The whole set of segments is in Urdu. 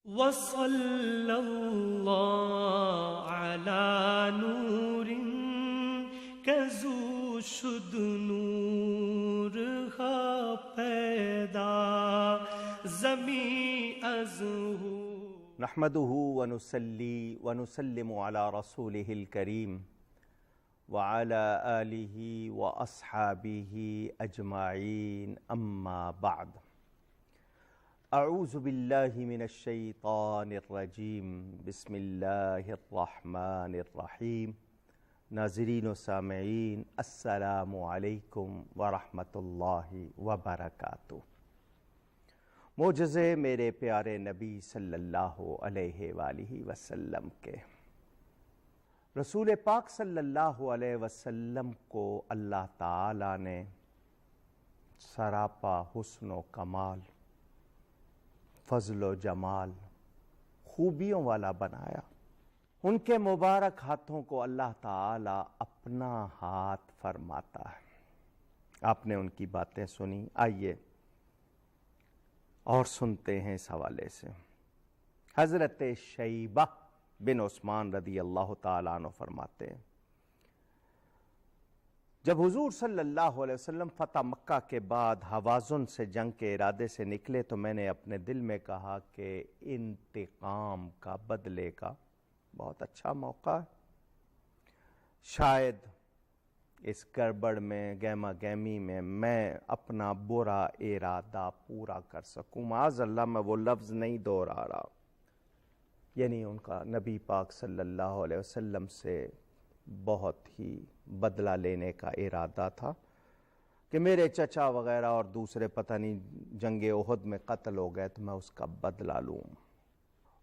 وصلی اللہ علی نور کزو شد نور ہا پیدا زمین از ہو نحمده ونصلي ونسلم على رسوله الكريم وعلى آله وأصحابه أجمعين أما بعد أعوذ بالله من الشيطان الرجيم بسم الله الرحمن الرحيم ناظرین و سامعین السلام علیکم ورحمۃ اللہ وبرکاتہ۔ معجزے میرے پیارے نبی صلی اللہ علیہ وآلہ وسلم کے۔ رسول پاک صلی اللہ علیہ وسلم کو اللہ تعالی نے سراپا حسن و کمال، فضل و جمال، خوبیوں والا بنایا۔ ان کے مبارک ہاتھوں کو اللہ تعالی اپنا ہاتھ فرماتا ہے۔ آپ نے ان کی باتیں سنی، آئیے اور سنتے ہیں اس حوالے سے۔ حضرت شیبہ بن عثمان رضی اللہ تعالیٰ عنہ فرماتے ہیں، جب حضور صلی اللہ علیہ وسلم فتح مکہ کے بعد حوازن سے جنگ کے ارادے سے نکلے تو میں نے اپنے دل میں کہا کہ انتقام کا، بدلے کا بہت اچھا موقع ہے۔ شاید اس گڑبڑ میں، گہما گہمی میں اپنا برا ارادہ پورا کر سکوں۔ معاذ اللہ میں وہ لفظ نہیں دہرا رہا، یعنی ان کا نبی پاک صلی اللہ علیہ وسلم سے بہت ہی بدلہ لینے کا ارادہ تھا کہ میرے چچا وغیرہ اور دوسرے پتہ نہیں جنگ احد میں قتل ہو گئے تو میں اس کا بدلہ لوں۔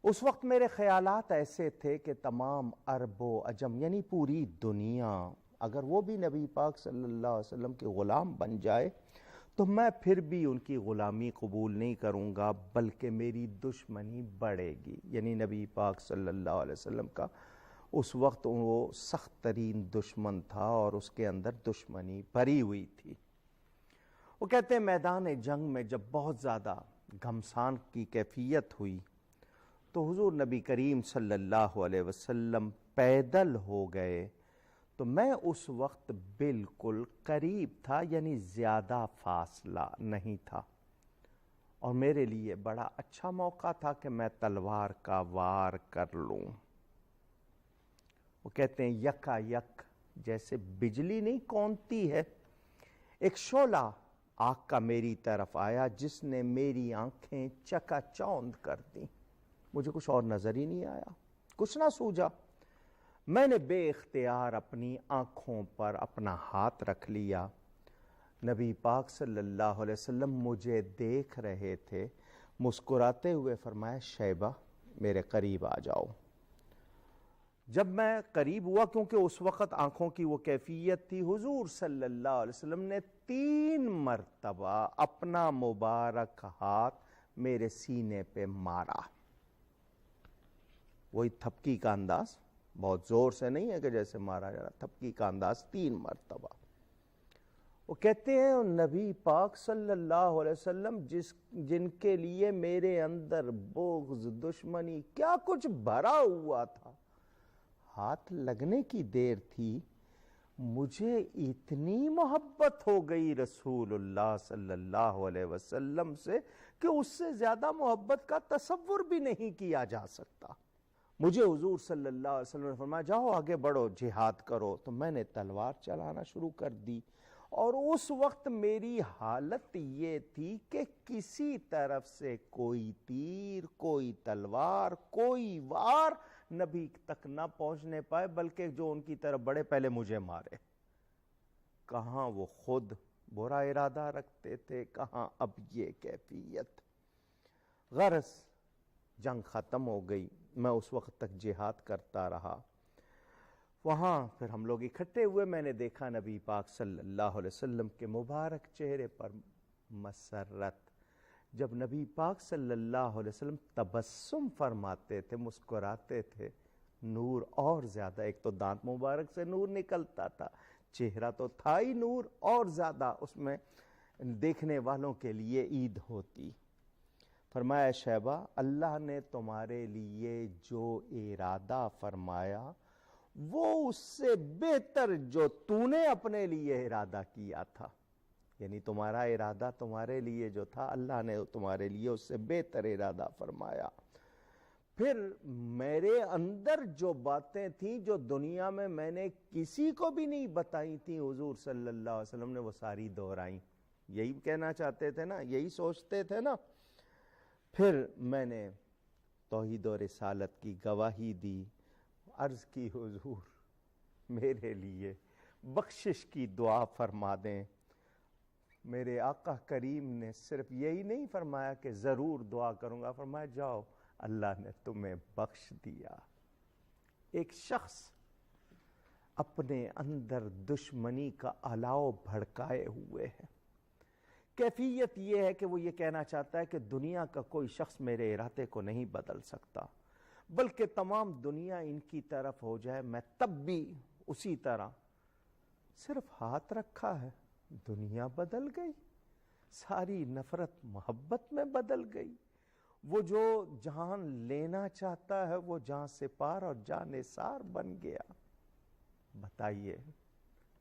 اس وقت میرے خیالات ایسے تھے کہ تمام عرب و عجم یعنی پوری دنیا اگر وہ بھی نبی پاک صلی اللہ علیہ وسلم کے غلام بن جائے تو میں پھر بھی ان کی غلامی قبول نہیں کروں گا، بلکہ میری دشمنی بڑھے گی۔ یعنی نبی پاک صلی اللہ علیہ وسلم کا اس وقت وہ سخت ترین دشمن تھا اور اس کے اندر دشمنی بھری ہوئی تھی۔ وہ کہتے ہیں میدان جنگ میں جب بہت زیادہ گھمسان کی کیفیت ہوئی تو حضور نبی کریم صلی اللہ علیہ وسلم پیدل ہو گئے، تو میں اس وقت بالکل قریب تھا، یعنی زیادہ فاصلہ نہیں تھا، اور میرے لیے بڑا اچھا موقع تھا کہ میں تلوار کا وار کر لوں۔ وہ کہتے ہیں یکا یک جیسے بجلی نہیں کونتی ہے، ایک شعلہ آگ کا میری طرف آیا جس نے میری آنکھیں چکا چوند کر دیں۔ مجھے کچھ اور نظر ہی نہیں آیا، کچھ نہ سوجا۔ میں نے بے اختیار اپنی آنکھوں پر اپنا ہاتھ رکھ لیا۔ نبی پاک صلی اللہ علیہ وسلم مجھے دیکھ رہے تھے، مسکراتے ہوئے فرمایا شیبہ میرے قریب آ جاؤ۔ جب میں قریب ہوا، کیونکہ اس وقت آنکھوں کی وہ کیفیت تھی، حضور صلی اللہ علیہ وسلم نے 3 مرتبہ اپنا مبارک ہاتھ میرے سینے پہ مارا۔ وہی تھپکی کا انداز، بہت زور سے نہیں ہے کہ جیسے مارا جا رہا، تھپکی کا انداز 3 مرتبہ۔ وہ کہتے ہیں نبی پاک صلی اللہ علیہ وسلم جن کے لیے میرے اندر بغض، دشمنی، کیا کچھ بھرا ہوا تھا، ہاتھ لگنے کی دیر تھی، مجھے اتنی محبت ہو گئی رسول اللہ صلی اللہ علیہ وسلم سے کہ اس سے زیادہ محبت کا تصور بھی نہیں کیا جا سکتا۔ مجھے حضور صلی اللہ علیہ وسلم نے فرمایا جاؤ آگے بڑھو، جہاد کرو، تو میں نے تلوار چلانا شروع کر دی، اور اس وقت میری حالت یہ تھی کہ کسی طرف سے کوئی تیر، کوئی تلوار، کوئی وار نبی تک نہ پہنچنے پائے، بلکہ جو ان کی طرف بڑھے پہلے مجھے مارے۔ کہاں وہ خود برا ارادہ رکھتے تھے، کہاں اب یہ کیفیت۔ غرض جنگ ختم ہو گئی، میں اس وقت تک جہاد کرتا رہا۔ وہاں پھر ہم لوگ اکٹھے ہوئے، میں نے دیکھا نبی پاک صلی اللہ علیہ وسلم کے مبارک چہرے پر مسرت۔ جب نبی پاک صلی اللہ علیہ وسلم تبسم فرماتے تھے، مسکراتے تھے، نور اور زیادہ، ایک تو دانت مبارک سے نور نکلتا تھا، چہرہ تو تھا ہی نور، اور زیادہ اس میں دیکھنے والوں کے لیے عید ہوتی۔ فرمایا شیبہ اللہ نے تمہارے لیے جو ارادہ فرمایا وہ اس سے بہتر جو تو نے اپنے لیے ارادہ کیا تھا، یعنی تمہارا ارادہ تمہارے لیے جو تھا اللہ نے تمہارے لیے اس سے بہتر ارادہ فرمایا۔ پھر میرے اندر جو باتیں تھیں جو دنیا میں نے کسی کو بھی نہیں بتائی تھیں، حضور صلی اللہ علیہ وسلم نے وہ ساری دہرائیں۔ یہی کہنا چاہتے تھے نا، یہی سوچتے تھے نا۔ پھر میں نے توحید و رسالت کی گواہی دی، عرض کی حضور میرے لیے بخشش کی دعا فرما دیں۔ میرے آقا کریم نے صرف یہی نہیں فرمایا کہ ضرور دعا کروں گا، فرمایا جاؤ اللہ نے تمہیں بخش دیا۔ ایک شخص اپنے اندر دشمنی کا الاؤ بھڑکائے ہوئے ہے، کیفیت یہ ہے کہ وہ یہ کہنا چاہتا ہے کہ دنیا کا کوئی شخص میرے ارادے کو نہیں بدل سکتا، بلکہ تمام دنیا ان کی طرف ہو جائے میں تب بھی اسی طرح۔ صرف ہاتھ رکھا ہے، دنیا بدل گئی، ساری نفرت محبت میں بدل گئی۔ وہ جو جان لینا چاہتا ہے وہ جان سپار اور جان نثار بن گیا۔ بتائیے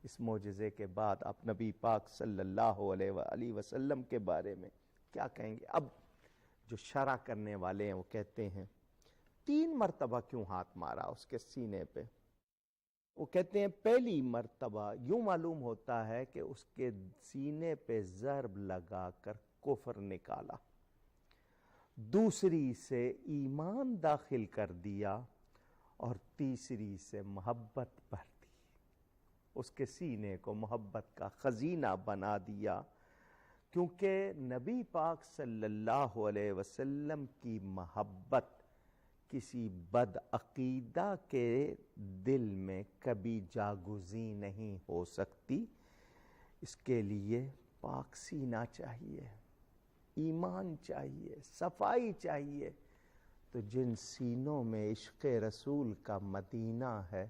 اس معجزے کے بعد آپ نبی پاک صلی اللہ علیہ وآلہ وسلم کے بارے میں کیا کہیں گے؟ اب جو شرح کرنے والے ہیں وہ کہتے ہیں 3 مرتبہ کیوں ہاتھ مارا اس کے سینے پہ؟ وہ کہتے ہیں پہلی مرتبہ یوں معلوم ہوتا ہے کہ اس کے سینے پہ ضرب لگا کر کفر نکالا، دوسری سے ایمان داخل کر دیا، اور تیسری سے محبت بھر دی، اس کے سینے کو محبت کا خزینہ بنا دیا۔ کیونکہ نبی پاک صلی اللہ علیہ وسلم کی محبت کسی بد عقیدہ کے دل میں کبھی جاگزیں نہیں ہو سکتی، اس کے لیے پاک سینہ چاہیے، ایمان چاہیے، صفائی چاہیے۔ تو جن سینوں میں عشق رسول کا مدینہ ہے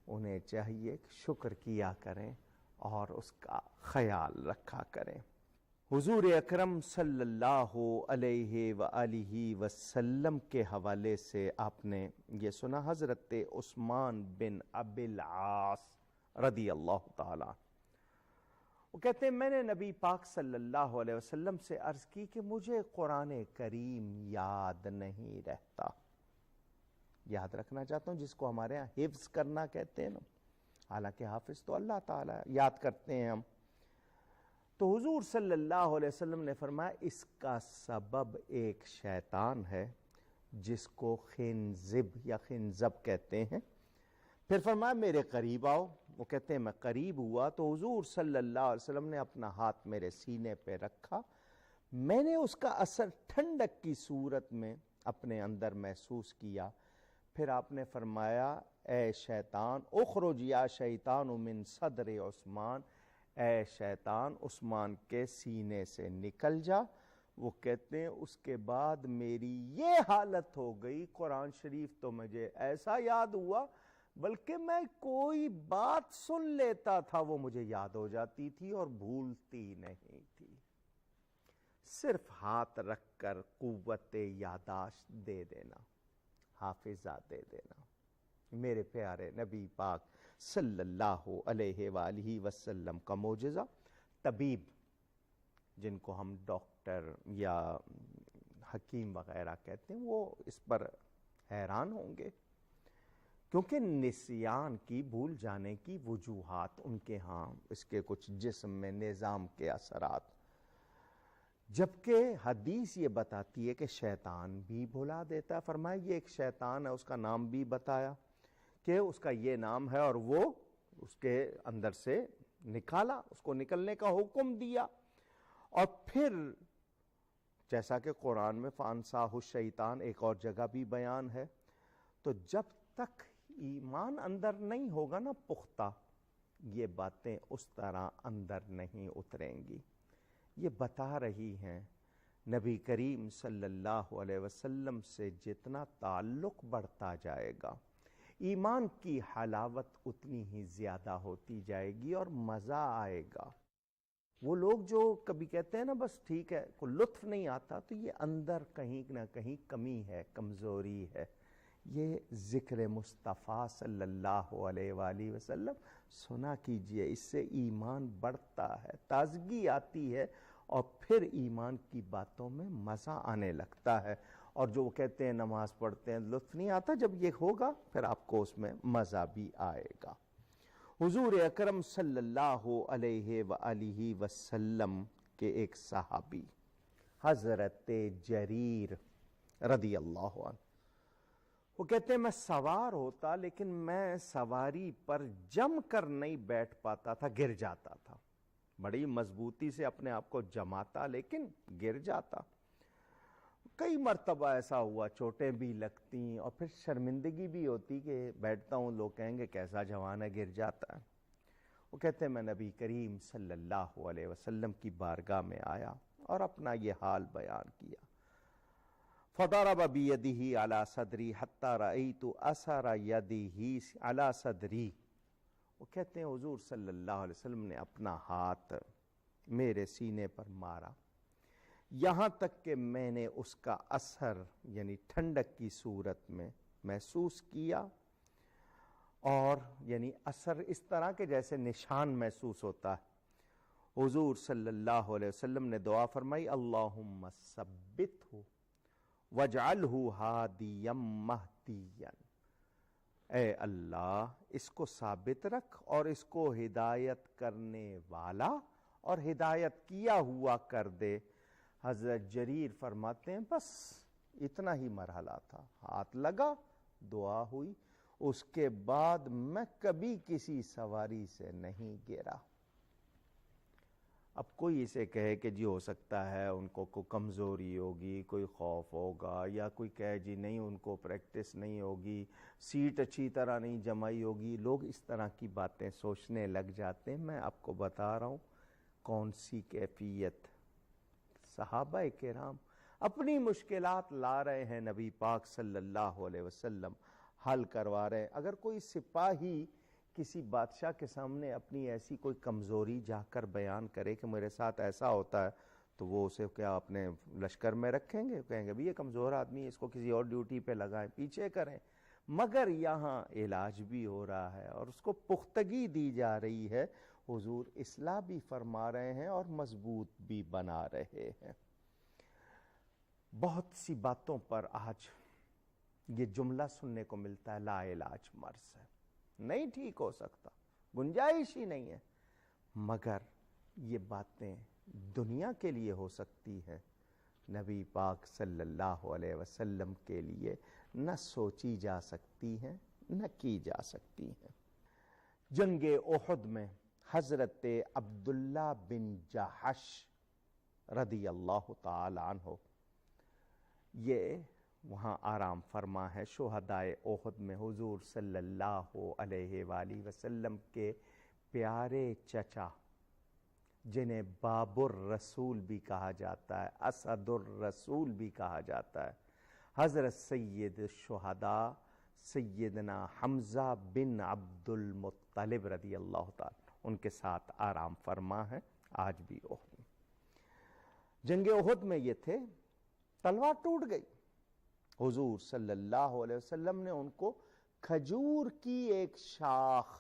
انہیں چاہیے کہ شکر کیا کریں اور اس کا خیال رکھا کریں۔ حضور اکرم صلی اللہ علیہ وآلہ وسلم کے حوالے سے آپ نے یہ سنا، حضرت عثمان بن ابی العاص رضی اللہ تعالیٰ، وہ کہتے ہیں میں نے نبی پاک صلی اللہ علیہ وسلم سے عرض کی کہ مجھے قرآن کریم یاد نہیں رہتا۔ یاد رکھنا چاہتا ہوں، جس کو ہمارے ہاں حفظ کرنا کہتے ہیں نا، حالانکہ حافظ تو اللہ تعالیٰ یاد کرتے ہیں ہم۔ تو حضور صلی اللہ علیہ وسلم نے فرمایا اس کا سبب ایک شیطان ہے جس کو خنزب یا خنزب کہتے ہیں۔ پھر فرمایا میرے قریب آؤ، وہ کہتے ہیں میں قریب ہوا تو حضور صلی اللہ علیہ وسلم نے اپنا ہاتھ میرے سینے پہ رکھا، میں نے اس کا اثر ٹھنڈک کی صورت میں اپنے اندر محسوس کیا۔ پھر آپ نے فرمایا اے شیطان اخرج یا شیطان من صدر عثمان، اے شیطان عثمان کے سینے سے نکل جا۔ وہ کہتے ہیں اس کے بعد میری یہ حالت ہو گئی، قرآن شریف تو مجھے ایسا یاد ہوا بلکہ میں کوئی بات سن لیتا تھا وہ مجھے یاد ہو جاتی تھی اور بھولتی نہیں تھی۔ صرف ہاتھ رکھ کر قوت یاداشت دے دینا، حافظہ دے دینا۔ میرے پیارے نبی پاک صلی اللہ علیہ وآلہ وسلم کا معجزہ۔ طبیب جن کو ہم ڈاکٹر یا حکیم وغیرہ کہتے ہیں وہ اس پر حیران ہوں گے، کیونکہ نسیان کی، بھول جانے کی وجوہات ان کے ہاں، اس کے کچھ جسم میں نظام کے اثرات، جبکہ حدیث یہ بتاتی ہے کہ شیطان بھی بھلا دیتا ہے۔ فرمایا یہ ایک شیطان ہے، اس کا نام بھی بتایا کہ اس کا یہ نام ہے، اور وہ اس کے اندر سے نکالا، اس کو نکلنے کا حکم دیا۔ اور پھر جیسا کہ قرآن میں فانساہ الشیطان ایک اور جگہ بھی بیان ہے۔ تو جب تک ایمان اندر نہیں ہوگا نا پختہ، یہ باتیں اس طرح اندر نہیں اتریں گی۔ یہ بتا رہی ہیں نبی کریم صلی اللہ علیہ وسلم سے جتنا تعلق بڑھتا جائے گا ایمان کی حلاوت اتنی ہی زیادہ ہوتی جائے گی اور مزہ آئے گا۔ وہ لوگ جو کبھی کہتے ہیں نا بس ٹھیک ہے کوئی لطف نہیں آتا، تو یہ اندر کہیں نہ کہیں کمی ہے، کمزوری ہے۔ یہ ذکر مصطفیٰ صلی اللہ علیہ وآلہ وسلم سنا کیجئے، اس سے ایمان بڑھتا ہے، تازگی آتی ہے، اور پھر ایمان کی باتوں میں مزہ آنے لگتا ہے۔ اور جو وہ کہتے ہیں نماز پڑھتے ہیں لطف نہیں آتا، جب یہ ہوگا پھر آپ کو اس میں مزہ بھی آئے گا۔ حضور اکرم صلی اللہ علیہ وآلہ وسلم کے ایک صحابی حضرت جریر رضی اللہ عنہ، وہ کہتے ہیں میں سوار ہوتا لیکن میں سواری پر جم کر نہیں بیٹھ پاتا تھا، گر جاتا تھا، بڑی مضبوطی سے اپنے آپ کو جماتا لیکن گر جاتا۔ کئی مرتبہ ایسا ہوا، چوٹیں بھی لگتی اور پھر شرمندگی بھی ہوتی کہ بیٹھتا ہوں لوگ کہیں گے کیسا جوان ہے گر جاتا ہے۔ وہ کہتے ہیں میں نبی کریم صلی اللہ علیہ وسلم کی بارگاہ میں آیا اور اپنا یہ حال بیان کیا۔ فضرب بیدہ علی صدری حتی رأیت اثر یدہ علی صدری، وہ کہتے ہیں حضور صلی اللہ علیہ وسلم نے اپنا ہاتھ میرے سینے پر مارا، یہاں تک کہ میں نے اس کا اثر یعنی ٹھنڈک کی صورت میں محسوس کیا، اور یعنی اثر اس طرح کے جیسے نشان محسوس ہوتا ہے۔ حضور صلی اللہ علیہ وسلم نے دعا فرمائی اللہم ثبتہ وَاجْعَلْهُ هَادِيًا مَهْدِيًا، اے اللہ اس کو ثابت رکھ اور اس کو ہدایت کرنے والا اور ہدایت کیا ہوا کر دے۔ حضرت جریر فرماتے ہیں بس اتنا ہی مرحلہ تھا، ہاتھ لگا، دعا ہوئی، اس کے بعد میں کبھی کسی سواری سے نہیں گرا۔ اب کوئی اسے کہے کہ جی ہو سکتا ہے ان کو کوئی کمزوری ہوگی، کوئی خوف ہوگا، یا کوئی کہے جی نہیں ان کو پریکٹس نہیں ہوگی، سیٹ اچھی طرح نہیں جمائی ہوگی، لوگ اس طرح کی باتیں سوچنے لگ جاتے ہیں۔ میں آپ کو بتا رہا ہوں کون سی کیفیت، صحابہ کرام اپنی مشکلات لا رہے ہیں، نبی پاک صلی اللہ علیہ وسلم حل کروا رہے ہیں۔ اگر کوئی سپاہی کسی بادشاہ کے سامنے اپنی ایسی کوئی کمزوری جا کر بیان کرے کہ میرے ساتھ ایسا ہوتا ہے، تو وہ اسے کیا اپنے لشکر میں رکھیں گے؟ کہیں گے بھی یہ کمزور آدمی ہے، اس کو کسی اور ڈیوٹی پہ لگائیں، پیچھے کریں۔ مگر یہاں علاج بھی ہو رہا ہے اور اس کو پختگی دی جا رہی ہے، حضور اصلاح بھی فرما رہے ہیں اور مضبوط بھی بنا رہے ہیں۔ بہت سی باتوں پر آج یہ جملہ سننے کو ملتا ہے لا علاج مرض ہے، نہیں ٹھیک ہو سکتا، گنجائش ہی نہیں ہے۔ مگر یہ باتیں دنیا کے لیے ہو سکتی ہیں، نبی پاک صلی اللہ علیہ وسلم کے لیے نہ سوچی جا سکتی ہیں نہ کی جا سکتی ہیں۔ جنگ احد میں حضرت عبداللہ بن جحش رضی اللہ تعالی عنہ یہ وہاں آرام فرما ہے شہدائے احد میں، حضور صلی اللہ علیہ وآلہ وسلم کے پیارے چچا جنہیں باب الرسول بھی کہا جاتا ہے، اسد الرسول بھی کہا جاتا ہے، حضرت سید الشہداء سیدنا حمزہ بن عبد المطلب رضی اللہ تعالی ان کے ساتھ آرام فرما ہے آج بھی احد میں۔ جنگ احد میں یہ تھے، تلوار ٹوٹ گئی، حضور صلی اللہ علیہ وسلم نے ان کو کھجور کی ایک شاخ،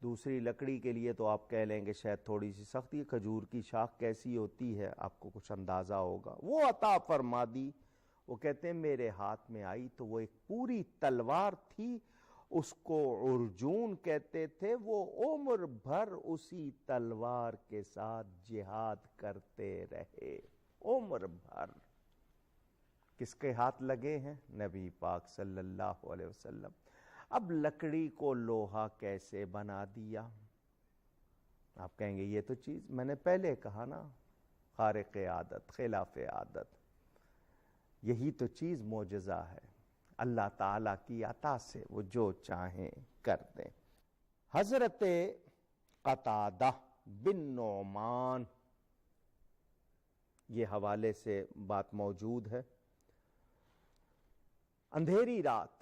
دوسری لکڑی کے لیے تو آپ کہہ لیں گے شاید تھوڑی سی سختی ہے، کھجور کی شاخ کیسی ہوتی ہے آپ کو کچھ اندازہ ہوگا، وہ عطا فرما دی۔ وہ کہتے ہیں میرے ہاتھ میں آئی تو وہ ایک پوری تلوار تھی، اس کو عرجون کہتے تھے، وہ عمر بھر اسی تلوار کے ساتھ جہاد کرتے رہے، عمر بھر۔ کس کے ہاتھ لگے ہیں؟ نبی پاک صلی اللہ علیہ وسلم۔ اب لکڑی کو لوہا کیسے بنا دیا؟ آپ کہیں گے یہ تو چیز میں نے پہلے کہا نا، خارق عادت، خلاف عادت، یہی تو چیز معجزہ ہے، اللہ تعالیٰ کی عطا سے وہ جو چاہیں کر دیں۔ حضرت قتادہ بن نعمان یہ حوالے سے بات موجود ہے، اندھیری رات،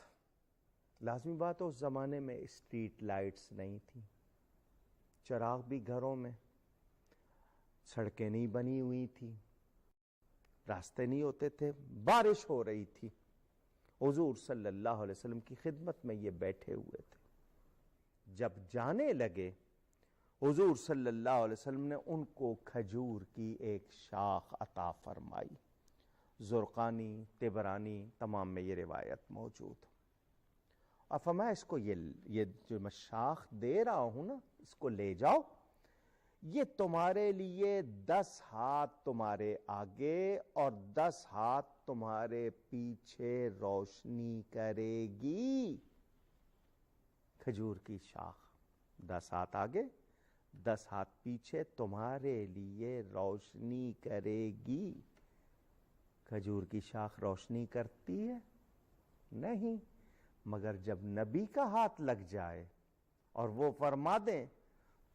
لازمی بات ہے اس زمانے میں اسٹریٹ لائٹس نہیں تھی، چراغ بھی گھروں میں، سڑکیں نہیں بنی ہوئی تھی، راستے نہیں ہوتے تھے، بارش ہو رہی تھی، حضور صلی اللہ علیہ وسلم کی خدمت میں یہ بیٹھے ہوئے تھے. جب جانے لگے حضور صلی اللہ علیہ وسلم نے ان کو کھجور کی ایک شاخ عطا فرمائی. زرقانی، طبرانی تمام میں یہ روایت موجود. اور فرمایا اس کو یہ جو میں شاخ دے رہا ہوں نا، اس کو لے جاؤ، یہ تمہارے لیے 10 ہاتھ تمہارے آگے اور 10 ہاتھ تمہارے پیچھے روشنی کرے گی. کھجور کی شاخ 10 ہاتھ آگے 10 ہاتھ پیچھے تمہارے لیے روشنی کرے گی. کھجور کی شاخ روشنی کرتی ہے؟ نہیں، مگر جب نبی کا ہاتھ لگ جائے اور وہ فرما دیں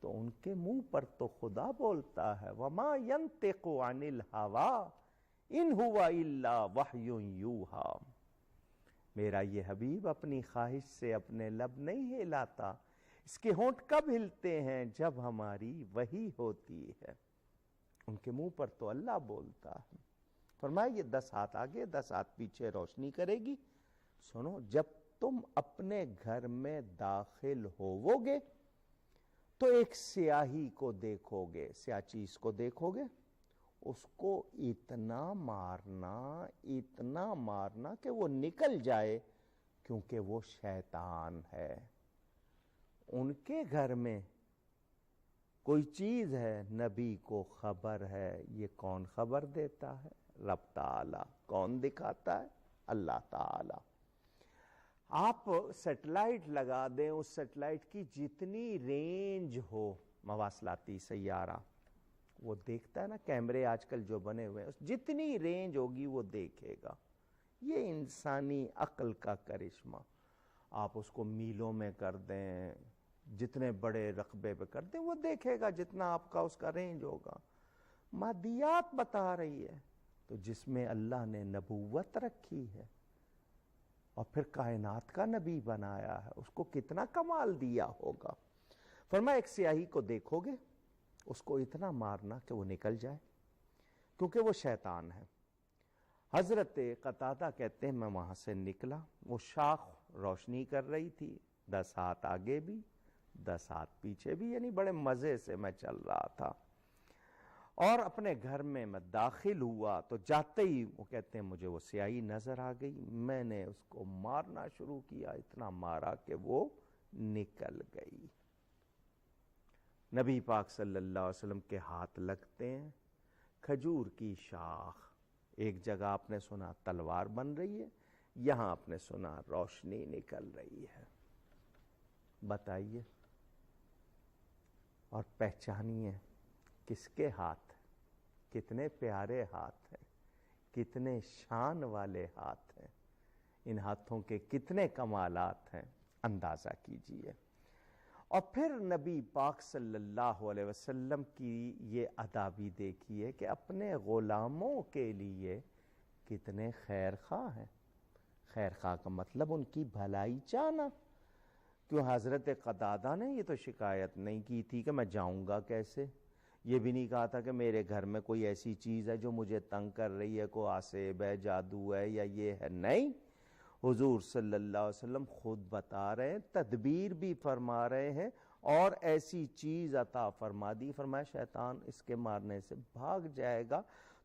تو ان کے منہ پر تو خدا بولتا ہے، وَمَا يَنْتِقُ عَنِ الْهَوَىٰ إِنْ هُوَ إِلَّا وَحْيٌ يُوحَىٰ. میرا یہ حبیب اپنی خواہش سے اپنے لب نہیں ہلاتا، اس کے ہونٹ کب ہلتے ہیں؟ جب ہماری وحی ہوتی ہے. ان کے منہ پر تو اللہ بولتا ہے. فرمایا یہ 10 ہاتھ آگے 10 ہاتھ پیچھے روشنی کرے گی. سنو، جب تم اپنے گھر میں داخل ہوو گے تو ایک سیاہی کو دیکھو گے، سیاہ چیز کو دیکھو گے، اس کو اتنا مارنا کہ وہ نکل جائے، کیونکہ وہ شیطان ہے. ان کے گھر میں کوئی چیز ہے، نبی کو خبر ہے. یہ کون خبر دیتا ہے؟ رب تعالی. کون دکھاتا ہے؟ اللہ تعالی. آپ سیٹلائٹ لگا دیں، اس سیٹلائٹ کی جتنی رینج ہو، مواصلاتی سیارہ وہ دیکھتا ہے نا، کیمرے آج کل جو بنے ہوئے ہیں، جتنی رینج ہوگی وہ دیکھے گا. یہ انسانی عقل کا کرشمہ. آپ اس کو میلوں میں کر دیں، جتنے بڑے رقبے پہ کر دیں، وہ دیکھے گا جتنا آپ کا اس کا رینج ہوگا. مادیات بتا رہی ہے. تو جس میں اللہ نے نبوت رکھی ہے اور پھر کائنات کا نبی بنایا ہے، اس کو کتنا کمال دیا ہوگا. فرمایا ایک سیاہی کو دیکھو گے، اس کو اتنا مارنا کہ وہ نکل جائے، کیونکہ وہ شیطان ہے. حضرت قتادہ کہتے ہیں میں وہاں سے نکلا، وہ شاخ روشنی کر رہی تھی، 10 ہاتھ آگے بھی 10 ہاتھ پیچھے بھی، یعنی بڑے مزے سے میں چل رہا تھا. اور اپنے گھر میں داخل ہوا تو جاتے ہی وہ کہتے ہیں مجھے وہ سیاہی نظر آ گئی. میں نے اس کو مارنا شروع کیا، اتنا مارا کہ وہ نکل گئی. نبی پاک صلی اللہ علیہ وسلم کے ہاتھ لگتے ہیں، کھجور کی شاخ. ایک جگہ آپ نے سنا تلوار بن رہی ہے، یہاں آپ نے سنا روشنی نکل رہی ہے. بتائیے اور پہچانیے کس کے ہاتھ؟ کتنے پیارے ہاتھ ہیں، کتنے شان والے ہاتھ ہیں. ان ہاتھوں کے کتنے کمالات ہیں، اندازہ کیجئے. اور پھر نبی پاک صلی اللہ علیہ وسلم کی یہ ادا بھی دیکھیے کہ اپنے غلاموں کے لیے کتنے خیر خواہ ہیں. خیر خواہ کا مطلب ان کی بھلائی چاہنا. کیوں حضرت قتادہ نے یہ تو شکایت نہیں کی تھی کہ میں جاؤں گا کیسے، یہ بھی نہیں کہا تھا کہ میرے گھر میں کوئی ایسی چیز ہے جو مجھے تنگ کر رہی ہے، کوئی آسیب ہے، جادو ہے یا یہ ہے. نہیں، حضور صلی اللہ علیہ وسلم خود بتا رہے ہیں، تدبیر بھی فرما رہے ہیں اور ایسی چیز عطا فرما دی. فرمایا شیطان اس کے مارنے سے بھاگ جائے گا.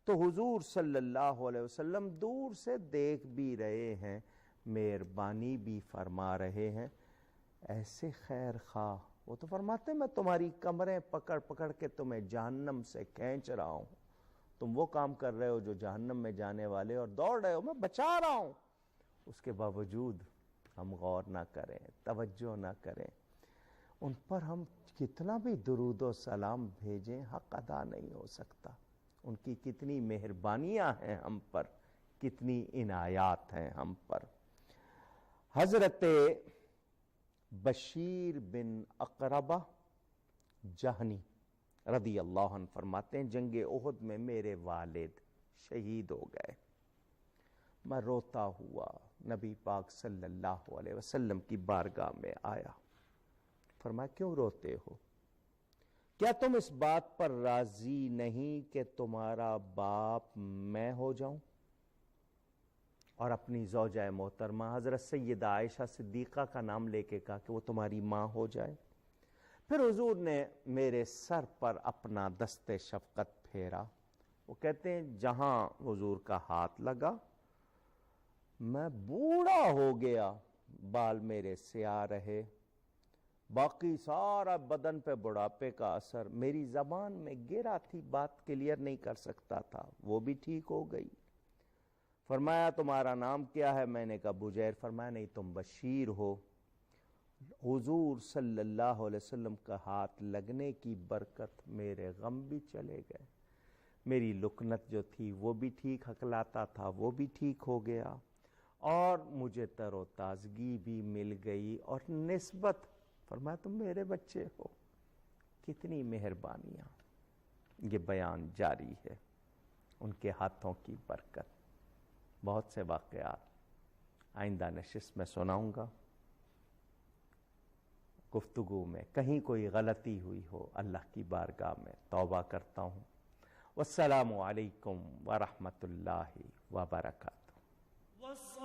تو حضور صلی اللہ علیہ وسلم دور سے دیکھ بھی رہے ہیں، مہربانی بھی فرما رہے ہیں. ایسے خیر خواہ وہ تو فرماتے ہیں میں تمہاری کمریں پکڑ پکڑ کے تمہیں جہنم سے کھینچ رہا ہوں. تم وہ کام کر رہے ہو جو جہنم میں جانے والے، اور دوڑ رہے ہو، میں بچا رہا ہوں. اس کے باوجود ہم غور نہ کریں، توجہ نہ کریں. ان پر ہم کتنا بھی درود و سلام بھیجیں، حق ادا نہیں ہو سکتا. ان کی کتنی مہربانیاں ہیں ہم پر، کتنی عنایات ہیں ہم پر. حضرت بشیر بن اقربہ جہنی رضی اللہ عنہ فرماتے ہیں جنگ احد میں میرے والد شہید ہو گئے. میں روتا ہوا نبی پاک صلی اللہ علیہ وسلم کی بارگاہ میں آیا. فرمایا کیوں روتے ہو؟ کیا تم اس بات پر راضی نہیں کہ تمہارا باپ میں ہو جاؤں؟ اور اپنی زوجہ محترمہ حضرت سیدہ عائشہ صدیقہ کا نام لے کے کہا کہ وہ تمہاری ماں ہو جائے۔ پھر حضور نے میرے سر پر اپنا دست شفقت پھیرا۔ وہ کہتے ہیں جہاں حضور کا ہاتھ لگا میں بوڑھا ہو گیا، بال میرے سیاہ رہے، باقی سارا بدن پہ بڑھاپے کا اثر، میری زبان میں گرا تھی، بات کلیئر نہیں کر سکتا تھا، وہ بھی ٹھیک ہو گئی۔ فرمایا تمہارا نام کیا ہے؟ میں نے کہا بجیر۔ فرمایا نہیں تم بشیر ہو۔ حضور صلی اللہ علیہ وسلم کا ہاتھ لگنے کی برکت میرے غم بھی چلے گئے، میری لکنت جو تھی وہ بھی ٹھیک، ہکلاتا تھا وہ بھی ٹھیک ہو گیا، اور مجھے تر و تازگی بھی مل گئی اور نسبت۔ فرمایا تم میرے بچے ہو، کتنی مہربانیاں۔ یہ بیان جاری ہے، ان کے ہاتھوں کی برکت۔ بہت سے واقعات آئندہ نشست میں سناؤں گا۔ گفتگو میں کہیں کوئی غلطی ہوئی ہو اللہ کی بارگاہ میں توبہ کرتا ہوں۔ والسلام علیکم ورحمۃ اللہ وبرکاتہ۔